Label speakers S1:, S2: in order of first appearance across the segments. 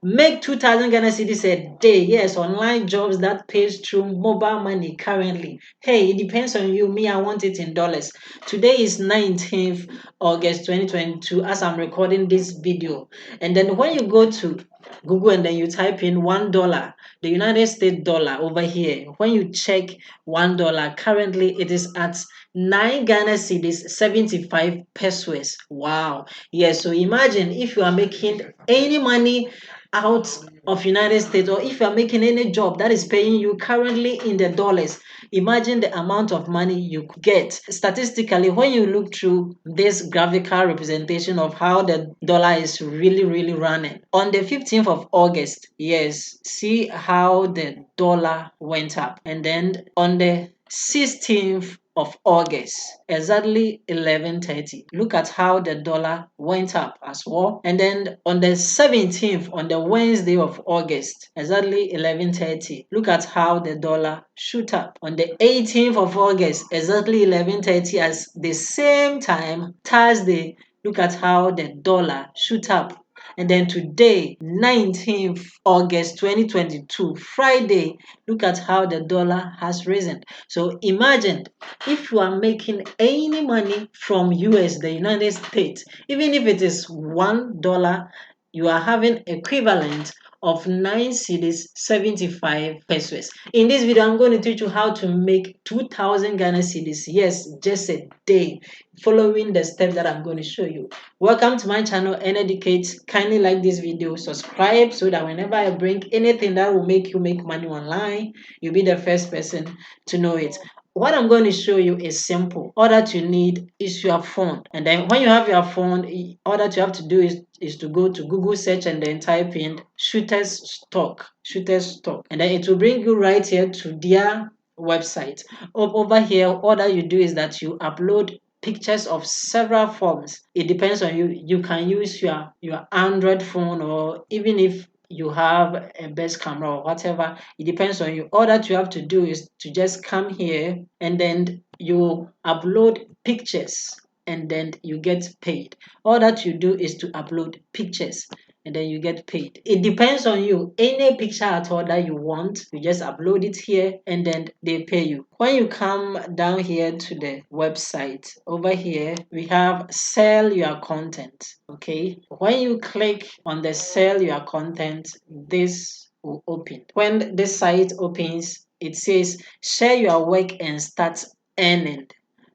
S1: Make 2,000 Ghana cedis a day. Yes, online jobs that pays through mobile money currently. Hey, it depends on you. Me, I want it in dollars. Today is 19th August 2022 as I'm recording this video. And then when you go to Google and then you type in $1, the United States dollar over here, when you check $1, currently it is at 9 Ghana cedis, 75 pesos. Wow. Yes, so imagine if you are making any money out of United States, or if you're making any job that is paying you currently in the dollars, imagine the amount of money you could get. Statistically, when you look through this graphical representation of how the dollar is really running, on the 15th of August, yes, see how the dollar went up. And then on the 16th of August, exactly 11:30. Look at how the dollar went up as well. And then on the 17th, on the Wednesday of August, exactly 11:30. Look at how the dollar shoot up. On the 18th of August, exactly 11:30, as the same time, Thursday, look at how the dollar shoot up. And then today, 19th August 2022, Friday, look at how the dollar has risen. So imagine if you are making any money from US, the United States, even if it is $1, you are having equivalent of 9 cedis, 75 pesos. In this video, I'm going to teach you how to make 2,000 Ghana cedis. Yes, just a day, following the steps that I'm going to show you. Welcome to my channel, Educate. Kindly like this video, subscribe so that whenever I bring anything that will make you make money online, you'll be the first person to know it. What I'm going to show you is simple. All that you need is your phone. And then when you have your phone, all that you have to do is to go to Google search and then type in shooters stock. And then it will bring you right here to their website. Over here, all that you do is that you upload pictures of several forms. It depends on you. You can use your Android phone, or even if you have a best camera or whatever, it depends on you. All that you have to do is to just come here and then you upload pictures and then you get paid. All that you do is to upload pictures and then you get paid. It depends on you. Any picture at all that you want, you just upload it here and then they pay you. When you come down here to the website, over here we have sell your content. Okay, when you click on the sell your content, this will open. When this site opens, it says share your work and start earning,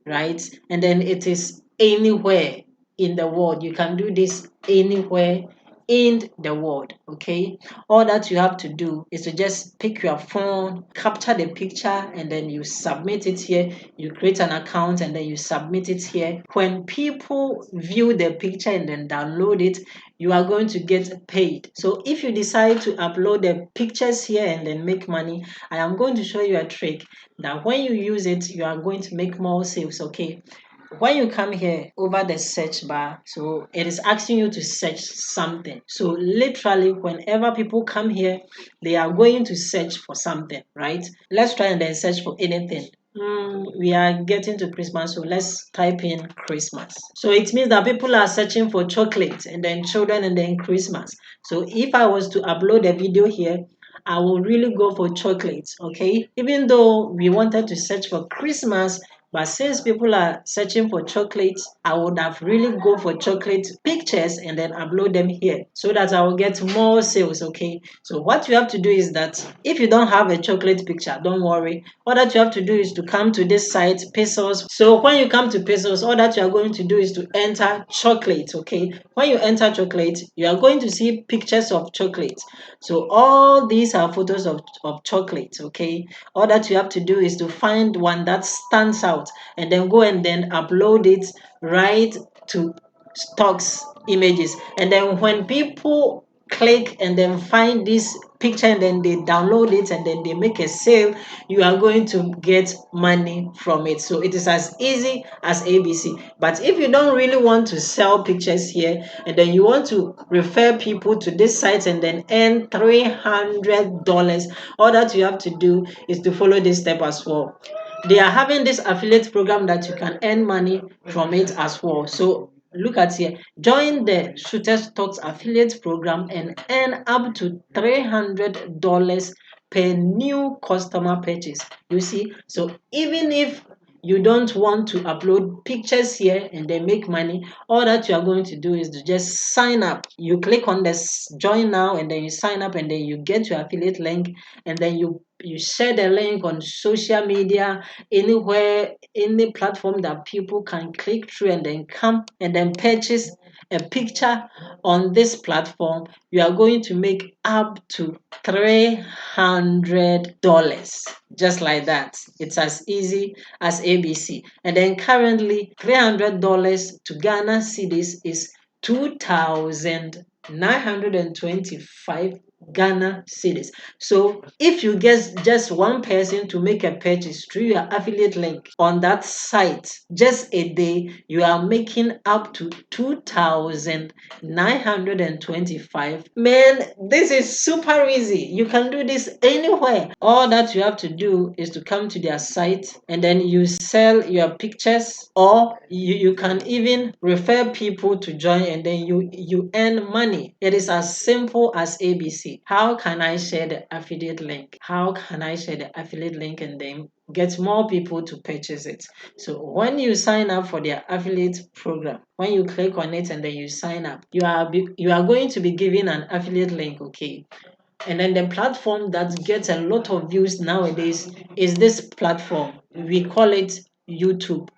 S1: right? And then it is anywhere in the world. You can do this anywhere in the world. Okay, all that you have to do is to just pick your phone, capture the picture, and then you submit it here. You create an account and then you submit it here. When people view the picture and then download it, you are going to get paid. So if you decide to upload the pictures here and then make money, I am going to show you a trick that when you use it, you are going to make more sales. Okay, when you come here over the search bar, so it is asking you to search something. So literally whenever people come here, they are going to search for something, right? Let's try and then search for anything. We are getting to Christmas, so let's type in Christmas. So it means that people are searching for chocolate and then children and then Christmas. So if I was to upload a video here, I will really go for chocolates. Okay, even though we wanted to search for Christmas, but since people are searching for chocolates, I would have really go for chocolate pictures and then upload them here so that I will get more sales. Okay, so what you have to do is that if you don't have a chocolate picture, don't worry. All that you have to do is to come to this site, pesos. So when you come to pesos, all that you are going to do is to enter chocolate. Okay, when you enter chocolate, you are going to see pictures of chocolate. So all these are photos of chocolate. Okay, all that you have to do is to find one that stands out and then go and then upload it right to stocks images. And then when people click and then find this picture and then they download it and then they make a sale, you are going to get money from it. So it is as easy as ABC. But if you don't really want to sell pictures here and then you want to refer people to this site and then earn $300, all that you have to do is to follow this step as well. They are having this affiliate program that you can earn money from it as well. So look at here. Join the Shooter Stocks affiliate program and earn up to $300 per new customer purchase. You see, so even if you don't want to upload pictures here and then make money, all that you are going to do is to just sign up. You click on this join now and then you sign up and then you get your affiliate link and then you share the link on social media, anywhere, any platform that people can click through and then come and then purchase a picture on this platform. You are going to make up to $300 just like that. It's as easy as ABC. And then currently $300 to Ghana cedis is 2,925 Ghana cedis. So if you get just one person to make a purchase through your affiliate link on that site, just a day, you are making up to 2,925. Man, this is super easy. You can do this anywhere. All that you have to do is to come to their site and then you sell your pictures, or you can even refer people to join and then you earn money. It is as simple as ABC. How can I share the affiliate link? How can I share the affiliate link and then get more people to purchase it? So when you sign up for their affiliate program, when you click on it and then you sign up, you are going to be given an affiliate link, okay? And then the platform that gets a lot of views nowadays is this platform. We call it YouTube.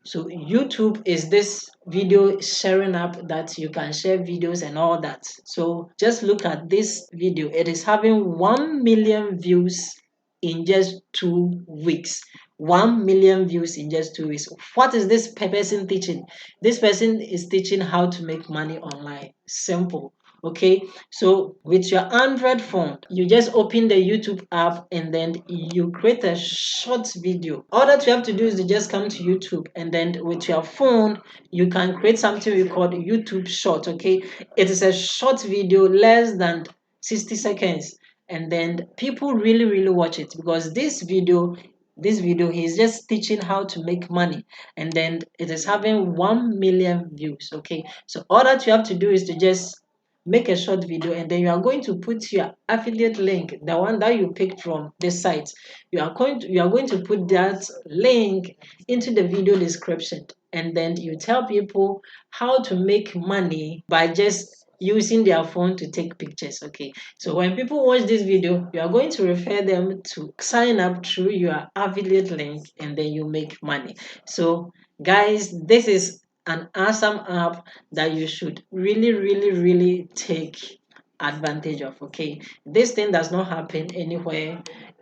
S1: So YouTube is this video sharing app that you can share videos and all that. So just look at this video. It is having 1 million views in just 2 weeks. 1 million views in just 2 weeks. What is this person teaching? This person is teaching how to make money online. Simple. Okay, so with your Android phone, you just open the YouTube app and then you create a short video. All that you have to do is to just come to YouTube and then with your phone, you can create something we call YouTube short. Okay, it is a short video less than 60 seconds, and then people really watch it because this video he's just teaching how to make money and then it is having 1 million views. Okay, so all that you have to do is to just make a short video and then you are going to put your affiliate link, the one that you picked from this site. You are going to put that link into the video description and then you tell people how to make money by just using their phone to take pictures. Okay, so when people watch this video, you are going to refer them to sign up through your affiliate link and then you make money. So guys, this is an awesome app that you should really take advantage of. Okay, this thing does not happen anywhere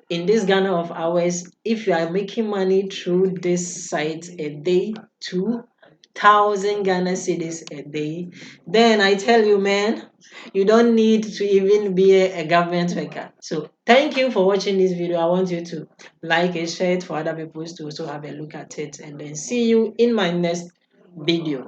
S1: in this Ghana of ours. If you are making money through this site a day, 2,000 Ghana cedis a day, then I tell you, man, you don't need to even be a government worker. So thank you for watching this video. I want you to like and share it for other people to also have a look at it and then see you in my next video.